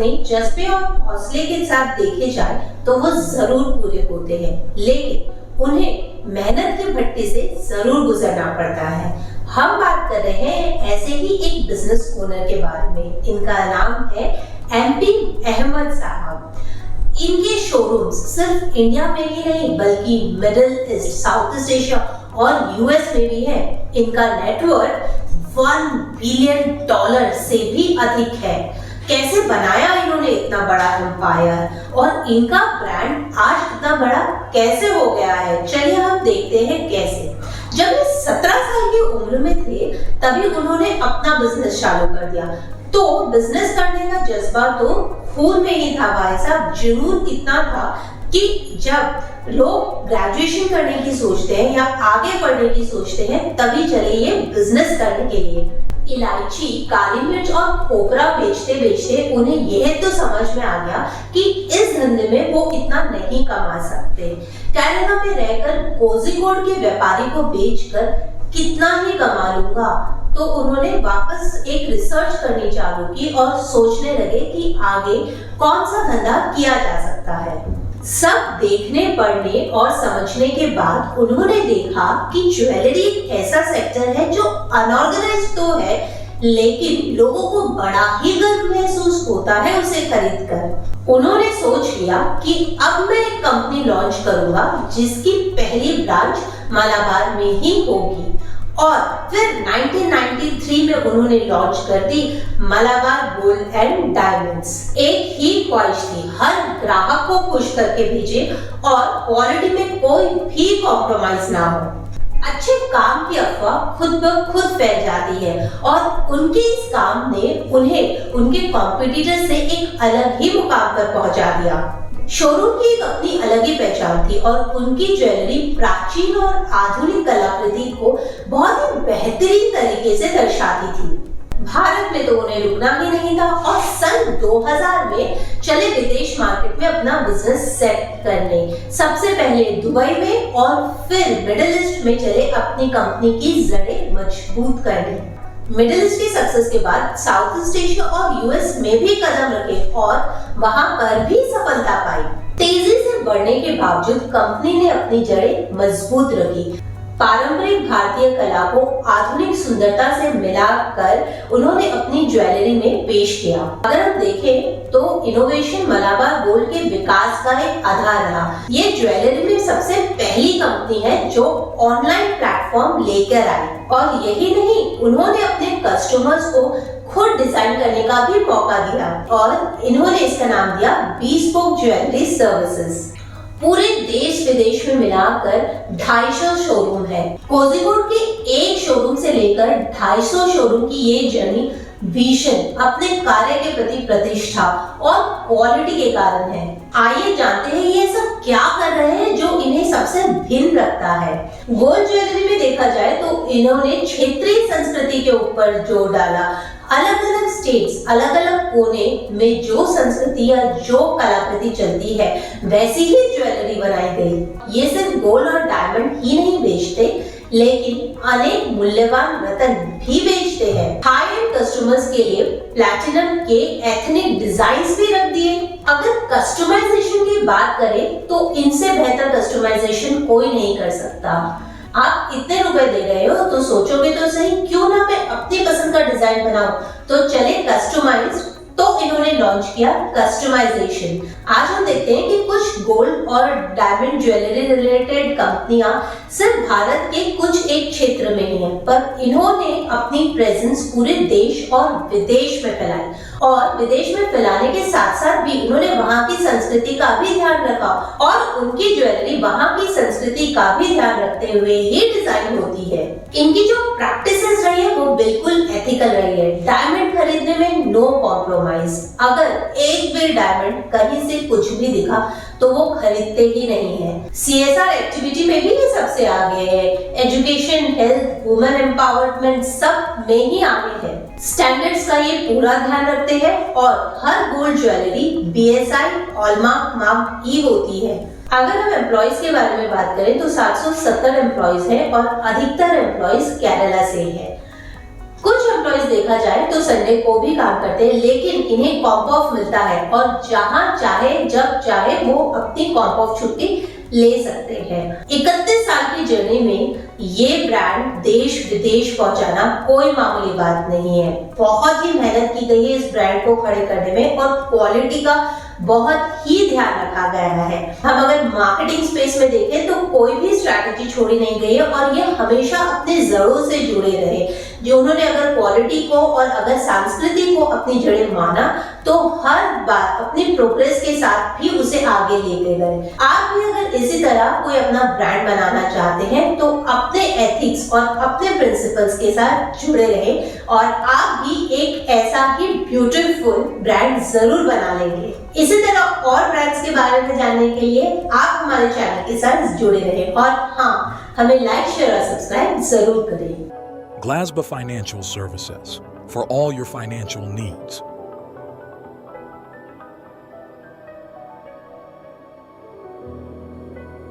अपने जज्बे और हौसले के साथ देखे जाए तो वो जरूर पूरे होते हैं, लेकिन उन्हें मेहनत के भट्टी से जरूर गुजरना पड़ता है। हम बात कर रहे हैं ऐसे ही एक बिजनेस ओनर के बारे में। इनका नाम है एमपी अहमद साहब। इनके शोरूम्स सिर्फ इंडिया में ही नहीं बल्कि middle east, south east Asia और यूएस में भी है। इनका नेटवर्थ $1 बिलियन से भी अधिक है। कैसे बनाया इन्होंने इतना बड़ा एम्पायर और इनका ब्रांड आज इतना बड़ा कैसे हो गया है, चलिए हम देखते हैं कैसे। जब ये 17 साल की उम्र में थे तभी उन्होंने अपना बिजनेस चालू कर दिया। तो बिजनेस करने का जज्बा तो खून में ही था भाई साहब। जुनून इतना था कि जब लोग ग्रेजुएशन करने की सोचते हैं या आगे बढ़ने की सोचते हैं तभी चले ये बिजनेस करने के लिए। इलायची, काली मिर्च और कोपरा बेचते बेचते उन्हें यह तो समझ में आ गया कि इस धंधे में वो इतना नहीं कमा सकते। कनाडा में रहकर कोझिकोड के व्यापारी को बेचकर कितना ही कमा लूंगा, तो उन्होंने वापस एक रिसर्च करनी चालू की और सोचने लगे कि आगे कौन सा धंधा किया जा सकता है। सब देखने, पढ़ने और समझने के बाद उन्होंने देखा कि ज्वेलरी एक ऐसा सेक्टर है जो अनऑर्गेनाइज्ड तो है, लेकिन लोगों को बड़ा ही गर्व महसूस होता है उसे खरीदकर। उन्होंने सोच लिया कि अब मैं एक कंपनी लॉन्च करूंगा जिसकी पहली ब्रांच मलाबार में ही होगी। और फिर 1993 में उन्होंने लॉन्च कर दी मलाबार गोल्ड एंड डायमंड्स। एक ही ख्वाहिश थी, हर ग्राहक को खुश करके भेजे और क्वालिटी में कोई भी कॉम्प्रोमाइज ना हो। अच्छे काम की अफवाह खुद ब खुद फैल जाती है और उनके इस काम ने उन्हें उनके कॉम्पिटिटर से एक अलग ही मुकाम पर पहुंचा दिया। शोरूम की एक अपनी अलग ही पहचान थी और उनकी ज्वेलरी प्राचीन और आधुनिक कलाकृति को बहुत ही बेहतरीन तरीके से दर्शाती थी। भारत में तो उन्हें रुकना ही नहीं था और सन 2000 में चले विदेश मार्केट में अपना बिजनेस सेट करने। सबसे पहले दुबई में और फिर मिडिल ईस्ट में चले अपनी कंपनी की जड़ें मजबूत करने। मिडिल ईस्ट की सक्सेस के बाद साउथ ईस्ट एशिया और यूएस में भी कदम रखे और वहां पर भी सफलता पाई। तेजी से बढ़ने के बावजूद कंपनी ने अपनी जड़ें मजबूत रखी। पारंपरिक भारतीय कला को आधुनिक सुंदरता से मिलाकर उन्होंने अपनी ज्वेलरी में पेश किया। अगर हम देखें तो इनोवेशन मलाबार गोल्ड के विकास का एक आधार रहा। ये ज्वेलरी में सबसे पहली कंपनी है जो ऑनलाइन प्लेटफॉर्म लेकर आई और यही नहीं, उन्होंने अपने कस्टमर्स को खुद डिजाइन करने का भी मौका दिया और इन्होंने इसका नाम दिया bespoke ज्वेलरी सर्विसेज। पूरे देश विदेश में मिलाकर 250 शोरूम है। कोझिकोड के एक शोरूम से लेकर 250 शोरूम की ये जर्नी विजन, अपने कार्य के प्रति प्रतिष्ठा और क्वालिटी के कारण है। आइए जानते हैं ये सब क्या कर रहे हैं जो इन्हें सबसे भिन्न रखता है। गोल्ड ज्वेलरी में देखा जाए तो इन्होंने क्षेत्रीय संस्कृति के ऊपर जोर डाला। अलग अलग स्टेट्स, अलग अलग कोने में जो संस्कृति या जो कलाकृति चलती है वैसी ही ज्वेलरी बनाई गई। ये सिर्फ गोल्ड और डायमंड ही नहीं बेचते, लेकिन अनेक मूल्यवान रत्न भी बेचते हैं। हाई एंड कस्टमर्स के लिए प्लैटिनम के एथनिक डिजाइन्स भी रख दिए। अगर कस्टमाइजेशन की बात करें तो इनसे बेहतर कस्टमाइजेशन कोई नहीं कर सकता। आप इतने रुपए दे रहे हो तो सोचोगे तो सही, क्यों ना मैं अपनी पसंद का डिजाइन बनाऊं। तो चले कस्टमाइज, तो इन्होंने लॉन्च किया कस्टमाइजेशन। आज हम देखते हैं कि कुछ गोल्ड और डायमंड ज्वेलरी रिलेटेड कंपनियां सिर्फ भारत के कुछ एक क्षेत्र में ही हैं, पर इन्होंने अपनी प्रेजेंस पूरे देश और विदेश में फैलाई और विदेश में फैलाने के साथ साथ भी उन्होंने वहां की संस्कृति का भी ध्यान रखा और उनकी ज्वेलरी वहां की संस्कृति का भी ध्यान रखते हुए ही डिजाइन होती है। इनकी जो प्रैक्टिसेस रही है वो बिल्कुल एथिकल रही है। डायमंड खरीदने में नो कॉम्प्रोमाइज। अगर एक भी डायमंड कहीं से कुछ भी दिखा तो वो खरीदते ही नहीं है। CSR एक्टिविटी में भी ये सबसे आगे है। एजुकेशन, हेल्थ, वुमेन एम्पावरमेंट सब में ही आगे है। स्टैंडर्ड्स का ये पूरा ध्यान रखते हैं और हर gold jewellery BSI hallmark mark ई होती है। अगर हम एम्प्लॉइज के बारे में बात करें तो 770 एम्प्लॉइज हैं और अधिकतर एम्प्लॉइज केरला से हैं। कुछ एम्प्लॉइज देखा जाए तो संडे को भी काम करते हैं, लेकिन इन्हें कॉम्प ऑफ मिलता है और जहां चाहे जब चाहे वो अपनी कॉम्प ऑफ छुट्टी ले सकते हैं। 31 साल की जर्नी में ये ब्रांड देश विदेश पहुंचाना कोई मामूली बात नहीं है। बहुत ही मेहनत की गई है इस ब्रांड को खड़े करने में और क्वालिटी का बहुत ही ध्यान रखा गया है। हम अगर मार्केटिंग स्पेस में देखें तो कोई भी स्ट्रैटेजी छोड़ी नहीं गई है और ये हमेशा अपने जड़ों से जुड़े रहे। जो उन्होंने अगर क्वालिटी को और अगर संस्कृति को अपनी जड़ें माना तो हर बार अपनी प्रोग्रेस के साथ भी उसे आगे लेके गए। आप भी अगर इसी तरह कोई अपना ब्रांड बनाना चाहते हैं तो अपने एथिक्स और अपने प्रिंसिपल्स के साथ जुड़े रहे और आप भी एक ऐसा ही ब्यूटीफुल ब्रांड जरूर बना लेंगे। इसी तरह और ब्रांड्स के बारे में जानने के लिए आप हमारे चैनल के साथ जुड़े रहे और हाँ, हमें लाइक, शेयर और सब्सक्राइब जरूर करें। Glasba Financial Services, for all your financial needs.